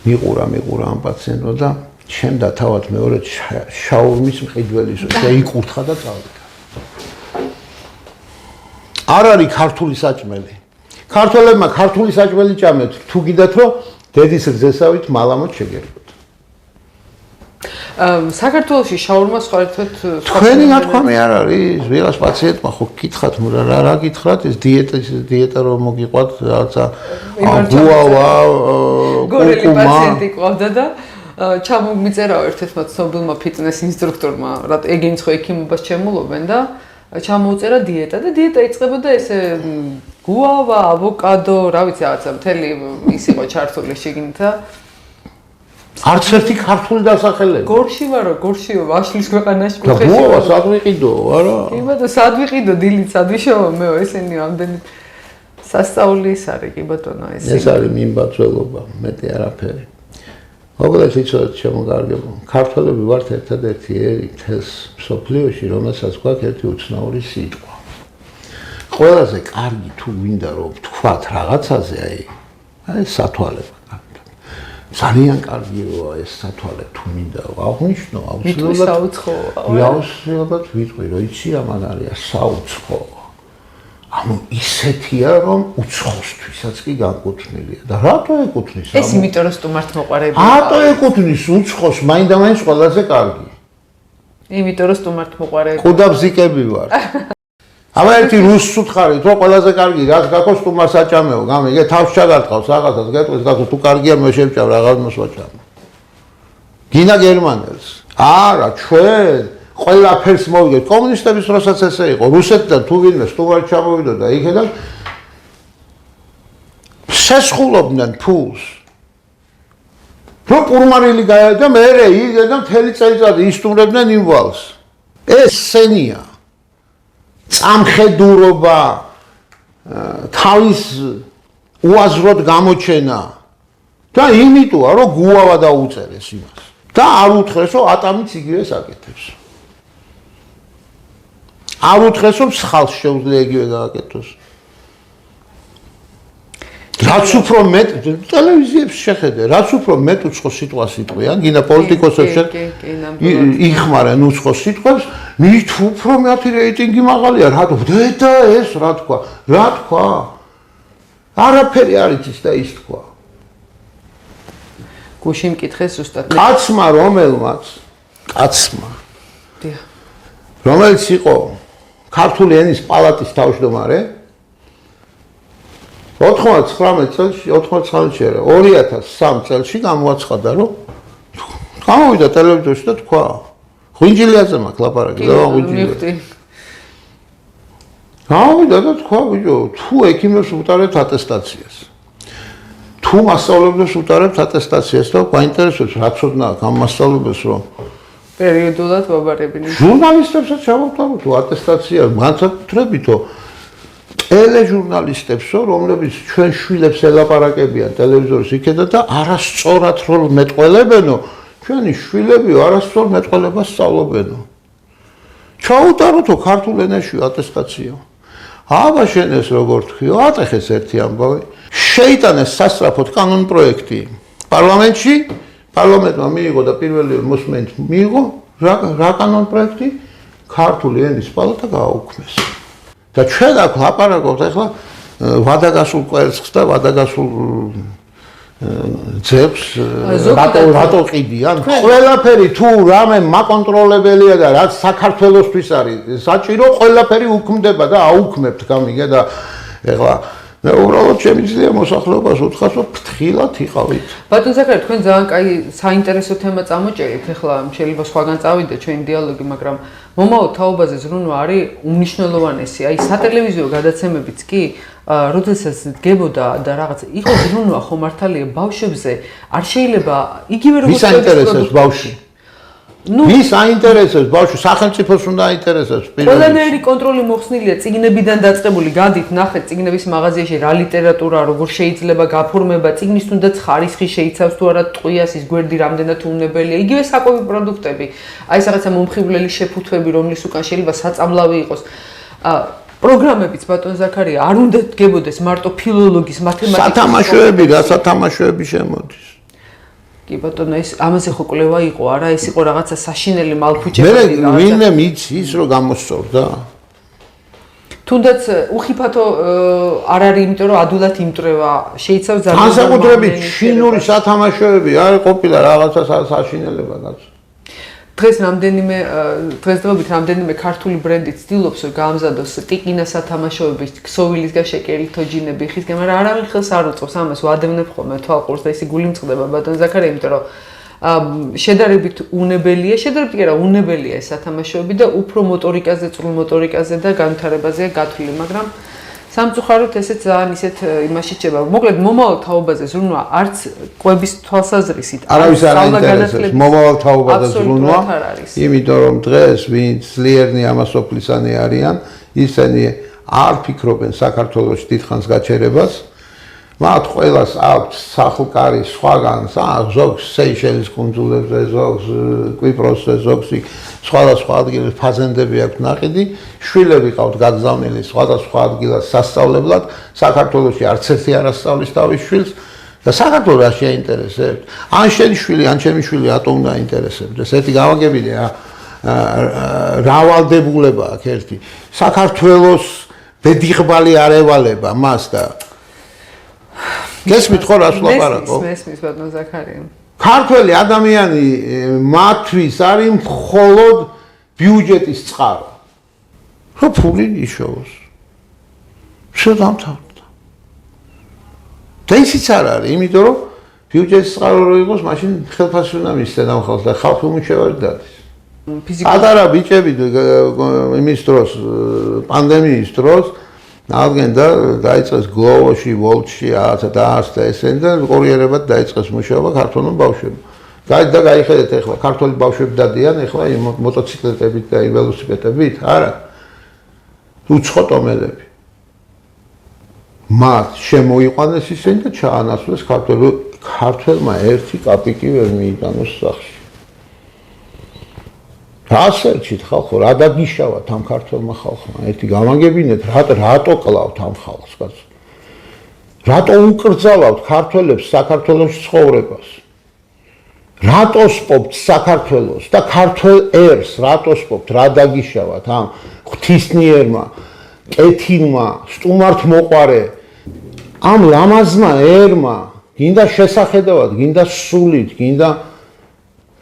მიყურა ამ პაციენტო და შემდა თავად მეორე შაურმის მყიდველის და იკურთხა და წავიდა. არ არის ქართული საჭმელი. ქართველებმა ქართული საჭმელი ჭამეთ, თუ გიდათ რომ დედის გზესავით მალამოდ შეგერგოთ. საქართველოში შაურმა სხვა ერთად თქვენი ნათქვამი არ არის? ვიღაც პაციენტმა ხო გითხათ, რა გითხრათ, ეს დიეტა რომ მოგიყვათ, რაღაცა გუავა, გორელი პაციენტი ყავდა და ჩამომიწერა ერთ-ერთმა ცნობილმა ფიტნეს ინსტრუქტორმა, რა ეგენიც ხო ექიმობას ჩემულობენ და ჩამოუწერა დიეტა და დიეტა იწყებოდა ესე გუავა, ავოკადო, რა ვიცი, რაღაცა მთელი ის იყო ჩართული შიგნით და არც ერთი ქართული დასახელება. გორში ვარო, გორშიო, ვაშლის ქვეყანაში და გუავა სად ვიყიდო, არა? კი ბატონო, სად ვიყიდო, დილით სად ვიშოვო, მეო ესენი ამდენი სასწაული ის არის, კი ბატონო, ეს არის მიმბაძველობა, მეტი არაფერი. მოკლედ იცოდეთ შემოგარგებო, ქართველები ვართ ერთადერთი ერი მთელს მსოფლიოში, რომელსაც გვაქვს ერთი უცნაური სიტყვა. ყველაზე კარგი თუ გვინდა რომ ვთქვათ რაღაცაზე, აი სათვალება. ძალიან კარგია ეს სათვალე თუ მინდა აღნიშნო, აუცილებლად ვიტყვი, რომ იცი ამან არის საუცხო. ანუ ისეთია რომ უცხოსთვისაც კი განკუთვნილია და რატო ეკუთვნის? ეს იმიტომ რომ სტუმართ მოყარებია. რატო ეკუთვნის უცხოს მაინდა-მაინც ყველაზე კარგი? იმიტომ რომ სტუმართ მოყარებია. ყუდაბზიკები ვარ. აბა ერთი რუსს უთხარით, რომ ყველაზე კარგი რაც გაქოს სტუმარს აჭამეო, გამიგე თავს ჩაგარტყავს რაღაცას, გეტყვის გაქოს თუ კარგია მე შევჭამ რაღაც მოსვაჭამ. გინა გერმანელს. არა, ჩვენ ყველაფერს მოვიგეთ. კომუნისტების დროსაც ესე იყო. რუსეთიდან თუ ვინმე სტუმარი ჩამოვიდოდა იქიდან შესხულობდნენ ფულს. რომ პურმარილი გაიადა მე იგე და მთელი წელიწადი ისტუმრებდნენ იმ ვალს. ეს სცენია. წამხედურობა, თავის უაზროდ გამოჩენა და იმიტოა რომ გუავა დაუწერეს იმას და არ უთხრეს რომ ატამიც იგივე საკეთებს არ უთხრეს რომ ხალხს შეუძლია იგივე გააკეთოს რაც უფრო მეტ ტელევიზიებს შეხედე რაც უფრო მეტ უცხო სიტყვას იტყვიან გინდა პოლიტიკოსებს იხმარენ უცხო სიტყვებს მით უფრო მათი რეიტინგი მაღალია რატო დედა ეს რა თქვა არაფერი არ იცის და ის თქვა გუში მკითხეს ზუსტად კაცმა რომელიც იყო ქართული ენის პალატის თავმჯდომარე 99 წელს 2003 წელში გამოაცხადა რომ გამოვიდა ტელევიზორში და თქვა ღვინჯილიაზე მაქვს ლაპარაკი და ღვინჯილი გამოვიდა და თქვა ბიჭო თუ ექიმებს უტარებთ ატესტაციას თუ მასწავლებლებს უტარებთ ატესტაციას და გაინტერესებს რა ცოდნა აქვს ამ მასწავლებელს რომ პერიოდულად ვაბარებინე ჟურნალისტებსაც ჩავუტაროთ თუ ატესტაცია განსაკუთრებითო ტელეჟურნალისტებსო რომლებიც ჩვენ შვილებს ელაპარაკებიან ტელევიზორის იქედა და არასწორად რომ მეტყველებენო ჩვენი შვილებიო არასწორ მეტყველებას სწავლობენო ჩაუტაროთო ქართულ ენაში ატესტაცია აბა შენ ეს როგორ თქვიო ატეხეს ერთი ამბავი შეიტანეს სასწრაფოდ კანონპროექტი პარლამენტში პარლამენტმა მიიღო და პირველი მოსმენით მიიღო რა კანონპროექტი ქართული ენის პალატა გააუქმეს და ჩვენ აქ ლაპარაკობთ ახლა ვადაგასულ კვერცხს და ვადაგასულ ძებს რატო ყიდიან ყველაფერი თუ რამე მაკონტროლებელია და რაც საქართველოსთვის არის საჭირო ყველაფერი უქმდება და აუქმებთ გამიგე და ახლა მე უბრალოდ შემიძლია მოსახლეობას უთხრას რომ ფრთხილად იყავით ბატონ ზაქარი თქვენ ძალიან კაი საინტერესო თემა წამოჭერით ახლა შეიძლება სხვაგან წავიდე ჩვენი დიალოგი მაგრამ მომავალ თაობაზე ზრუნვა არის უმნიშვნელოვანესი აი სატელევიზიო გადაცემებიც კი როდესაც დგებოდა და რაღაც იყო ზრუნვა ხო მართალია ბავშვებზე არ შეიძლება იგივე როგორც საინტერესოს ბავშვი ვის აინტერესებს ბავშვი სახელმწიფოს უნდა აინტერესებს ყველანაირი კონტროლი მოხსნილია წიგნებიდან დაწყებული გადით ნახეთ წიგნების მაღაზიაში რა ლიტერატურა როგორ შეიძლება გაფორმება წიგნის თუნდაც ხარისხი შეიცავს თუ არა ტყვიას ის გვერდი რამდენად უნებელია იგივე საკვები პროდუქტები აი ეს რაღაცა მომხიბვლელი შეფუთვები რომლის უკან შეიძლება საწამლავი იყოს პროგრამებიც ბატონ ზაქარია არ უნდა დგებოდეს მარტო ფილოლოგის მათემატიკის სათამაშოები რა სათამაშოები შემოდის კი ბატონო ეს ამაზე ხო კვლევა იყო არა ეს იყო რაღაცა საშინელი მალფუჭები მე ვინმე მიცის რომ გამოსწორდა თუნდაც უხიფათო არ არის იმიტომ რომ ადულად იმტრევა შეიცავს ძალიან განსაკუთრებით ჩინური სათამაშოები არ ყოფილა რაღაცა საშინელება კაცო დღეს რამდენიმე ქართული ბრენდი ცდილობს რომ გაამზადოს ტიკინა სათამაშოების ქსოვილისგან შეკერილი თოჯინები ხისგან მაგრამ არავინ ხელს არ უწყობს ამას ვადევნებ ხოლმე თვალყურს და ისე გული მწყდება ბატონ ზაქარია იმიტომ რომ შედარებით უნებელია კი არა უნებელია ეს სათამაშოები და უფრო მოტორიკაზე წვრილ მოტორიკაზე და განვითარებაზეა გათვლილი მაგრამ სამწუხაროდ ესეც ძალიან ისეთ იმაში რჩება. მოკლედ მომავალ თაობაზე ზრუნვა არც კვების თვალსაზრისით არავის არ აინტერესებს მომავალ თაობაზე ზრუნვა. იმიტომ რომ დღეს ვინც ძლიერნი ამასოფლისანი არიან, ისინი არ ფიქრობენ საქართველოს დიდხანს გაჩერებას. მათ ყველას აქვს სახლკარი სხვაგან, ზოგს სეიშელის კუნძულებზე, ზოგს კვიპროსზე, ზოგს სხვადასხვა ადგილას ფაზენდები აქვს ნაყიდი, შვილები ყავთ გაგზავნილი სხვადასხვა ადგილას სასწავლებლად, საქართველოში არც ერთი არ ასწავლის თავის შვილს და საქართველოს რა შეინტერესებს? ან შენი შვილი, ან ჩემი შვილი რატომ უნდა აინტერესებდეს? ერთი გავაგებინე რავალდებულება აქვს ერთი. საქართველოს ბედიღბალი არ ევალება მას და გესმით ხო რას ვლაპარაკო? მესმის ბატონ ზაქარია. ქართველი ადამიანი მათთვის არის მხოლოდ ბიუჯეტის წყარო. რო ფული იშოვოს. შედამთავრდა. და ისიც არ არის, იმიტომ რომ ბიუჯეტის წყარო რო იყოს, მაშინ ხელფასი უნდა მისცენ ამ ხალხს და ხალხი უმუშევარი დადის. ადარა ბიჭები იმის დროს, პანდემიის დროს აღგენ და დაიწყეს გლოვოში, ვოლტში, რაღაცა დაარსდა ესენი და კორიერებად დაიწყეს მუშაობა ქართულმა ბავშვებმა. და გაიხედეთ ახლა ქართული ბავშვები დადიან ახლა იმ მოტოციკლეტებით და იმ ველოსიპედებით, არა. უცხო ტომელები. მათ შემოიყვანეს ისინი და ჩაანაცვლეს ქართული ქართველმა ერთი კაპიკი ვერ მიიტანოს სახში. რას ერჩით ხალხო, რა დაგიშავათ ამ ქართველმა ხალხმა? ერთი გამაგებინეთ, რატო კლავთ ამ ხალხს, კაცო? რატო უკრძალავთ ქართველებს საქართველოში ცხოვრებას? რატო სპობთ საქართველოს და ქართველ ერს, რატო სპობთ, რა დაგიშავათ ამ ღვთისნიერმა, კეთილმა, სტუმართმოყვარე, ამ ლამაზმა ერმა, გინდა შესახედავად, გინდა სულით, გინდა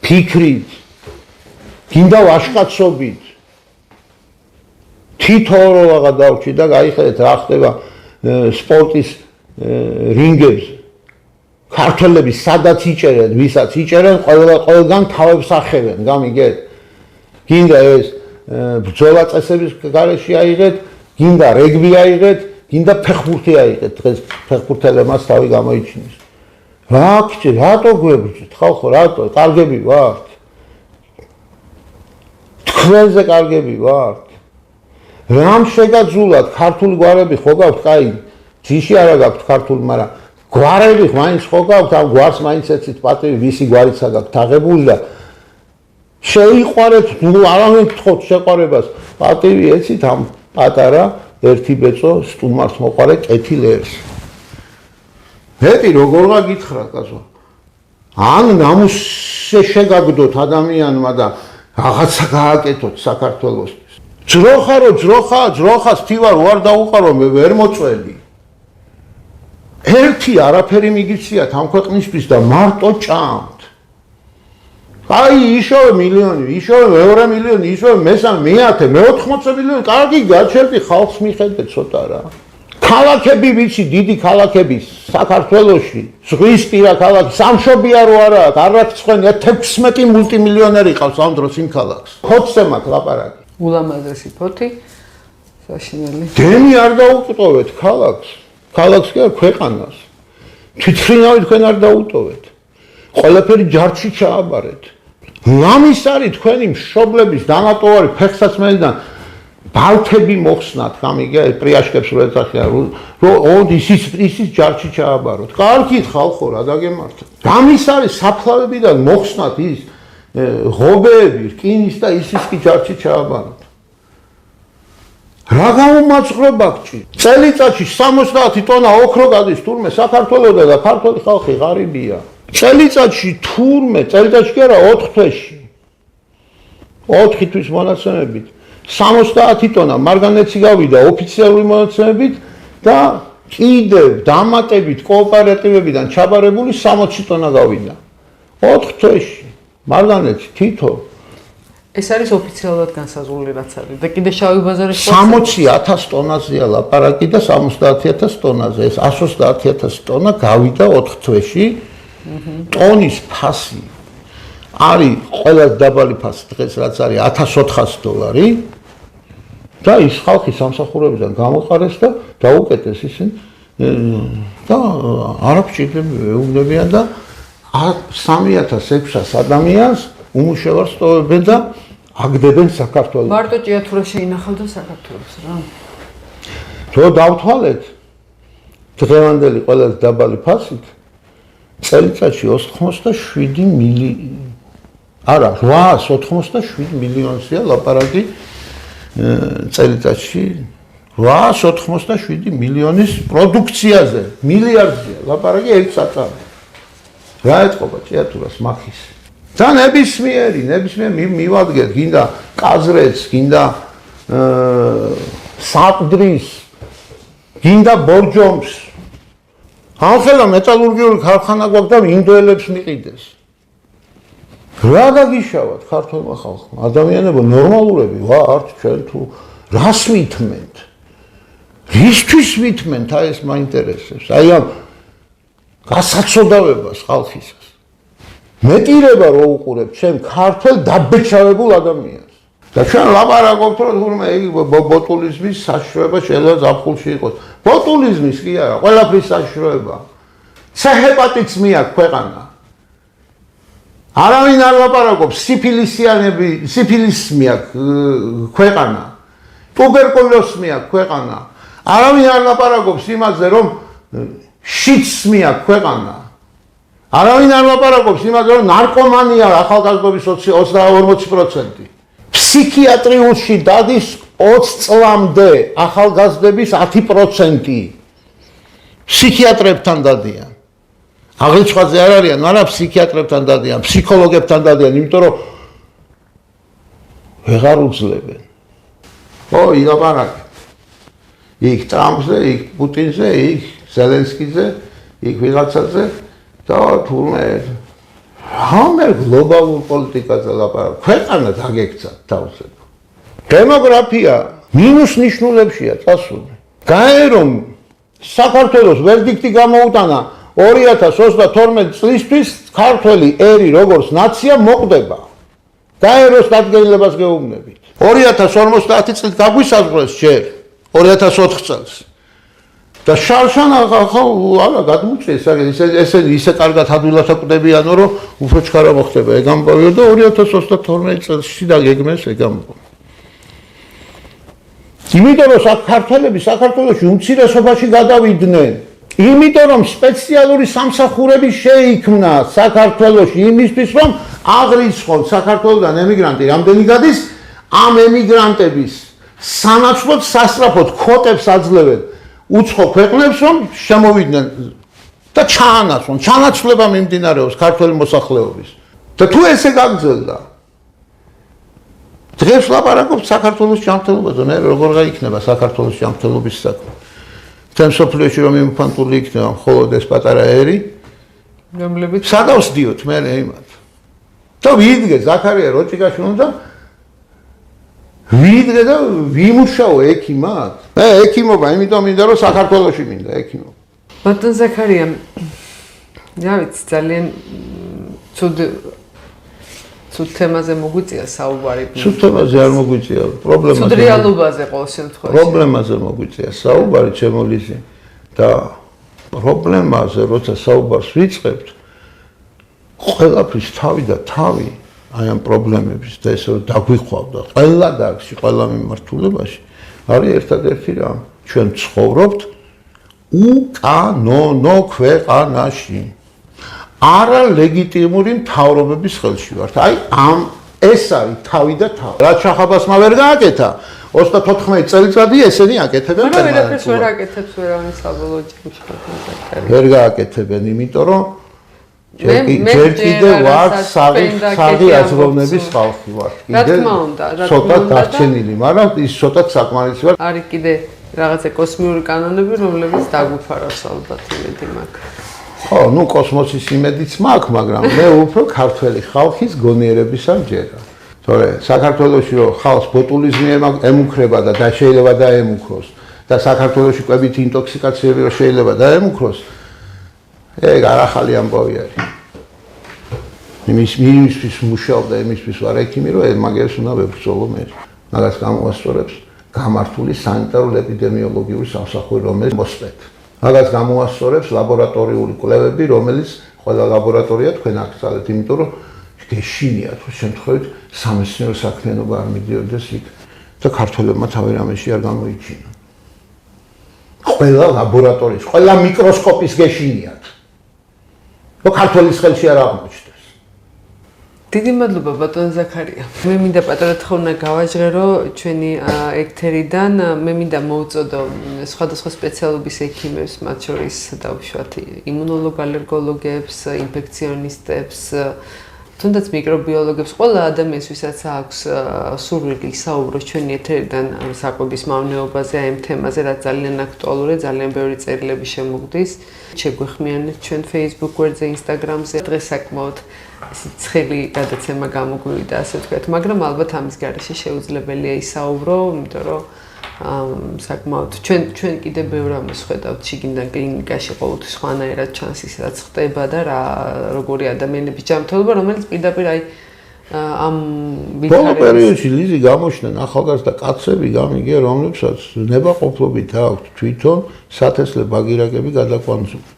ფიქრით, გინდა ვაჟკაცობით, თითო როღა დავჭი და გაიხედეთ რა ხდება სპორტის რინგებზე. ქართველები სადაც იჭერენ, ვისაც იჭერენ, ყველგან თავებს ახევენ, გამიგეთ? გინდა ეს ბრძოლა წესების გარეშე აიღეთ, გინდა რეგბი აიღეთ, გინდა ფეხბურთი აიღეთ, დღეს ფეხბურთელებმაც თავი გამოიჩინეს. რატო გვებრძვით, ხალხო, რატო? კარგები ვართ. თქვენზე კარგები ვართ. რამ შეგაძულათ ქართული გვარები ხო გაქვთ, კაი, ჯიში არა გაქვთ ქართული, მაგრამ გვარები მაინც ხო გაქვთ, ამ გვარს მაინც ეცით პატივი, ვისი გვარიცა გაქვთ აღებული და შეიყვარეთ, ნუ არავინ გთხოვთ შეყვარებას, პატივი ეცით ამ პატარა ერთი ბეწო სტუმართმოყვარე კეთილ ერს. მეტი როგორღა გითხრა, კაცო? ან ნამუსზე შეგაგდოთ ადამიანმა და რაღაცა გააკეთოთ საქართველოსთვის. ძროხას თივარ ვარ დაუყარო, მე ვერ მოწვევი. ერთი არაფერი მიგიციათ ამ ქვეყნისთვის და მარტო ჭამთ. აი, იშოვე მილიონი, იშოვე მეორე მილიონი, იშოვე მესამე, მეათე, მე-80 მილიონი, კარგი გაჩერდი ხალხს მიხედე ცოტა რა. ქალაქები ვიცი, დიდი ქალაქები საქართველოში, ზღვისპირა ქალაქი, სამშობია რო არა აქვს, არ აქვს ხვენია 16 მულტიმილიონერი ყავს ამ დროს იმ ქალაქს. ფოთზე მაქვს ლაპარაკი. ულამაზესი ფოთი, საშინელი. დენი არ დაუყტოვეთ ქალაქს. ქალაქს კი არ ქვეყანას. თვითმფრინავი თქვენ არ დაუტოვეთ. ყველაფერი ჯარში ჩააბარეთ. ლამის არის თქვენი მშობლების დამატოვარი ფეხსაცმელიდან ბალთები მოხსნათ, გამიგე, პრიაშკებს რო ეძახიან, რომ ისიც ჯარში ჩააბაროთ. კარგით ხალხო, რა დაგემართა. რამის არის საფლავებიდან მოხსნათ ის ღობეები, რკინის და ისიც კი ჯარში ჩააბაროთ. რა გამომაწყრობა გჭირ? წელიწადში 70 ტონა ოქრო გადის თურმე საქართველოსა და ქართული ხალხი ღარიბია. წელიწადში თურმე, წელიწადში კი არა 4 თვეში. 4 თვის მონაცემებით 70 ტონა მარგანეცი გავიდა ოფიციალური მონაცემებით და კიდევ დამატებით კოოპერატივებიდან ჩაბარებული 60 ტონა გავიდა. 4 თვეში მარგანეცი თითო. ეს არის ოფიციალურად განსაზღვრული რაც არის და კიდე შავი ბაზარის 60,000 ტონაზეა ლაპარაკი და 70,000 ტონაზე. ეს 130,000 ტონა გავიდა 4 თვეში. ტონის ფასი არის ყველაზე დაბალი ფასი დღეს რაც არის $1,400 და ის ხალხი სამსახურებიდან გამოყარეს და დაუკეტეს ისინი და არ აღჭირდებიან და 3,600 ადამიანს უმუშევარს ტოვებენ და აგდებენ საქართველოს. მარტო ჭიათურა შეინახავდა საქართველოს რა. რო დავთვალეთ დღევანდელი ყველაზე დაბალი ფასით წელიწადში 87 მილიონი არა 887 მილიონია ლაპარაკი წელიწადში 887 მილიონის პროდუქციაზე მილიარდია ლაპარაკი 1 საწამი რა ეთყობა ჭიათურას მახის და ნებისმიერი მივადგეთ გინდა კაზრეთს გინდა საყდრის გინდა ბორჯომს ახლა მეტალურგიული ქარხანა გვაქვს და ინდოელებს მიყიდეს რა გაგიშავათ ქართულმა ხალხმა ადამიანებო ნორმალურები ვართ ჩვენ თუ რას ვითმენთ რისთვის ვითმენთ აი ეს მაინტერესებს აი ამ გასაცოდავებას ხალხისას მეტირება რო უყურებ ჩემ ქართულ დაბეჭავებულ ადამიანს და ჩვენ ლაპარაკობთ რომ თურმე იგი ბოტულიზმის საშუალება შეიძლება ზაფხულში იყოს ბოტულიზმის კი არა ყველაფრის საშუალება ცეჰეპატიტს მიაქვს ქვეყანა არავინ არ ლაპარაკობს სიფილისს მიაქვს ქვეყანა ტუბერკულოზს მიაქვს ქვეყანა არავინ არ ლაპარაკობს იმაზე რომ შიც მიაქვს ქვეყანა არავინ არ ლაპარაკობს იმაზე, რომ ნარკომანია ახალგაზრდობის 40%. ფსიქიატრიულში დადის 20 წლამდე ახალგაზრდების 10%. ფსიქიატრებთან დადიან. აღრიცხვაზე არ არიან, მაგრამ ფსიქიატრებთან დადიან, ფსიქოლოგებთან დადიან, იმიტომ რომ ვეღარ უძლებენ. ო, ილაპარაკეთ. იქ ტრამპზე, იქ პუტინზე, იქ ზელენსკიზე, იქ ვიღაცაზე და თურმე ამერ გლობალურ პოლიტიკაზე ლაპარაკობ. ქვეყანა დაგექცა თავზე. დემოგრაფია მინუს ნიშნულებშია წასული. გაერომ საქართველოს ვერდიქტი გამოუტანა 2032 წლისთვის ქართველი ერი როგორც ნაცია მოკვდება. გაეროს დადგენილებას გეუბნებით. 2050 წლით გაგვისაზღვრეს ჯერ 2004 წელს. და შარშან ახლა გადმოწეს, ესენი ისე კარგად ადვილად აკვდებიანო, რომ უფრო ჩქარა მოხდება. ეგ ამბავია და 2032 წელს და გეგმეს ეგ ამბავია. იმიტომ რომ საქართველები საქართველოში უმცირესობაში გადავიდნენ. იმიტომ რომ სპეციალური სამსახურები შეიქმნა საქართველოში იმისთვის რომ აღრიცხონ საქართველოდან ემიგრანტი რამდენი გადის ამ ემიგრანტების სანაცვლოდ სასწრაფოდ კვოტებს აძლევენ უცხო ქვეყნებს რომ შემოვიდნენ და ჩაანაცვლონ ჩანაცვლება მიმდინარეობს ქართული მოსახლეობის და თუ ესე გაგრძელდა დღეს ლაპარაკობთ საქართველოს ჯანმრთელობაზე მე როგორ გაიქნება საქართველოს ჯანმრთელობის საქმე თან სოფლიოში რომ იმფანტული იქნება მხოლოდ ეს პატარა ერი რომლებიც სადავს დიოთ მე იმათ და ვიდგე ზაქარია როჭიკაშვილი უნდა ვიდგე და ვიმუშაო ექიმად მე ექიმობა იმიტომ მინდა რომ საქართველოში მინდა ექიმობა ბატონ ზაქარია რა ვიცი ძალიან ცუდ თემაზე მოგვიწია საუბარი ცუდ თემაზე არ მოგვიწია პრობლემაზე ცუდ რეალობაზე ყოველ შემთხვევაში პრობლემაზე მოგვიწია საუბარი ჩემო ლიზი და პრობლემაზე როცა საუბარს ვიწყებთ ყველაფრის თავი და თავი აი ამ პრობლემების და ესე რომ დაგვიხვავდა ყველა დარგში ყველა მიმართულებაში არის ერთადერთი რამ ჩვენ ცხოვრობთ უკანონო ქვეყანაში არა ლეგიტიმური მთავრობების ხელში ვართ. აი ამ ეს არის თავი და თავი. რაც შახაბასმა ვერ გააკეთა 34 წელიწადი ესენი აკეთებენ პერმანენტულად. მაგრამ ვერაფერს ვერ აკეთებს ვერავინ საბოლოო ჯამში. ვერ გააკეთებენ, იმიტომ რომ ჯერ კიდე ვარ საღი აზროვნების ხალხი ვარ. რა თქმა უნდა, ცოტა დარჩენილი, მაგრამ ის ცოტა საკმარისი ვარ. არის კიდე რაღაცა კოსმიური კანონები, რომლებიც დაგვიფარავს ალბათ იმედი მაქვს. ხო, ნუ კოსმოსის იმედიც მაქვს, მაგრამ მე უფრო ქართველი ხალხის გონიერებისა მჯერა. თორე საქართველოში რომ ხალხს ბოტულიზმი ემუქრება და შეიძლება დაემუქროს და საქართველოში კვებითი ინტოქსიკაციები რომ შეიძლება დაემუქროს, ეგ არ ახალი ამბავი არის. იმისთვის მუშაობ და იმისთვის ვარ ექიმი, რომ მაგერს უნდა ვებრძოლო მე. მაგას გამოასწორებს გამართული სანიტარულ-ეპიდემიოლოგიური სამსახური, რომელიც მოსწრეთ. მაგას გამოასწორებს ლაბორატორიული კვლევები, რომელიც ყველა ლაბორატორია თქვენ აქ წალეთ, იმიტომ რომ გეშინია თუ შემთხვევით სამეცნიერო საქმიანობა არ მიდიოდეს იქ და ქართველებმა თავი რამეში არ გამოიჩინონ. ყველა ლაბორატორიის, ყველა მიკროსკოპის გეშინიათ. რომ ქართველის ხელში არ აღმოჩნდეს. დიდი მადლობა ბატონ ზაქარია. მე მინდა პატარა თხოვნა გავაჟღერო ჩვენი ეთერიდან. მე მინდა მოვუწოდო სხვადასხვა სპეციალობის ექიმებს, მათ შორის დავუშვათ იმუნოლოგ-ალერგოლოგებს, ინფექციონისტებს, თუნდაც მიკრობიოლოგებს, ყველა ადამიანს, ვისაც აქვს სურვილი საუბროს ჩვენი ეთერიდან საკვების მავნეობაზე, აი ამ თემაზე, რაც ძალიან აქტუალურია, ძალიან ბევრი წერილები შემოგდის. შეგვეხმიანეთ ჩვენ Facebook გვერდზე, Instagram-ზე. დღეს საკმაოდ ცხელი გადაცემა გამოგვივიდა, ასე ვთქვათ, მაგრამ ალბათ ამის გარეშე შეუძლებელია ისაუბრო, იმიტომ რომ საკმაოდ ჩვენ კიდე ბევრ ამას ხედავთ შიგნიდან კლინიკაში ყოველთვის სხვანაირად ჩანს ის რაც ხდება და როგორი ადამიანების ჯანმრთელობა, რომელიც პირდაპირ აი ამ ბოლო პერიოდში ლიზი გამოჩნდნენ ახალგაზრდა კაცები გამიგე, რომლებსაც ნებაყოფლობით აქვთ თვითონ სათესლე ბაგირაკები გადაყვანზული.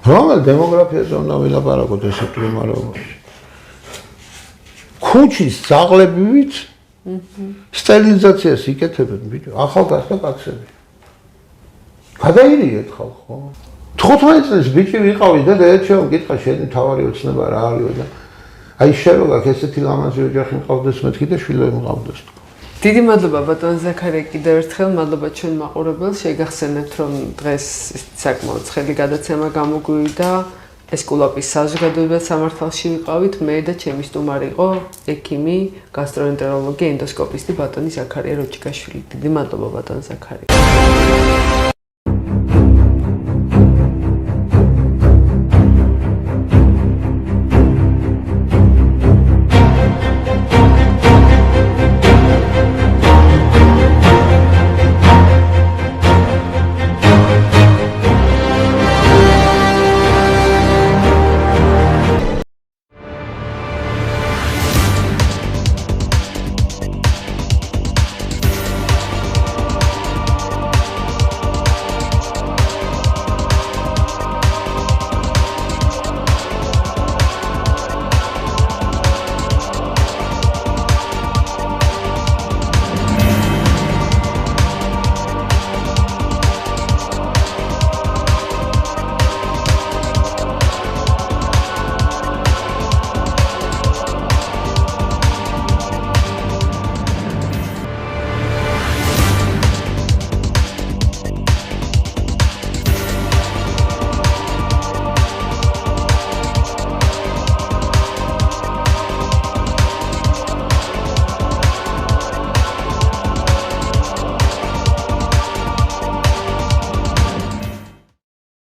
რომელ დემოგრაფიაზე უნდა ვილაპარაკოთ ესეთ მდგომარეობაში? ქუჩის ძაღლებივით სტერილიზაციას იკეთებენ ბიჭო, ახალგაზრდა კაცები. გადაირიეთ ხალხო. 15 წლის ბიჭი ვიყავი და ერთშევ მკითხა შენი თავარი ოცნება რა არისო და აი შევ გაქ ესეთი ლამაზი ოჯახი მყავდეს მეთქი და შვილები მყავდეს. დიდი მადლობა ბატონ ზაქარია კიდევ ერთხელ მადლობა ჩვენ მაყურებელს შეგახსენებთ რომ დღეს საკმაოდ ცხელი გადაცემა გამოგვივიდა ეს კულაპის საზოგადოება სამართალში ვიყავით მე და ჩემი სტუმარი იყო ექიმი გასტროენტეროლოგი ენდოსკოპისტი ბატონი ზაქარია როჭიკაშვილი. დიდი მადლობა ბატონ ზაქარია.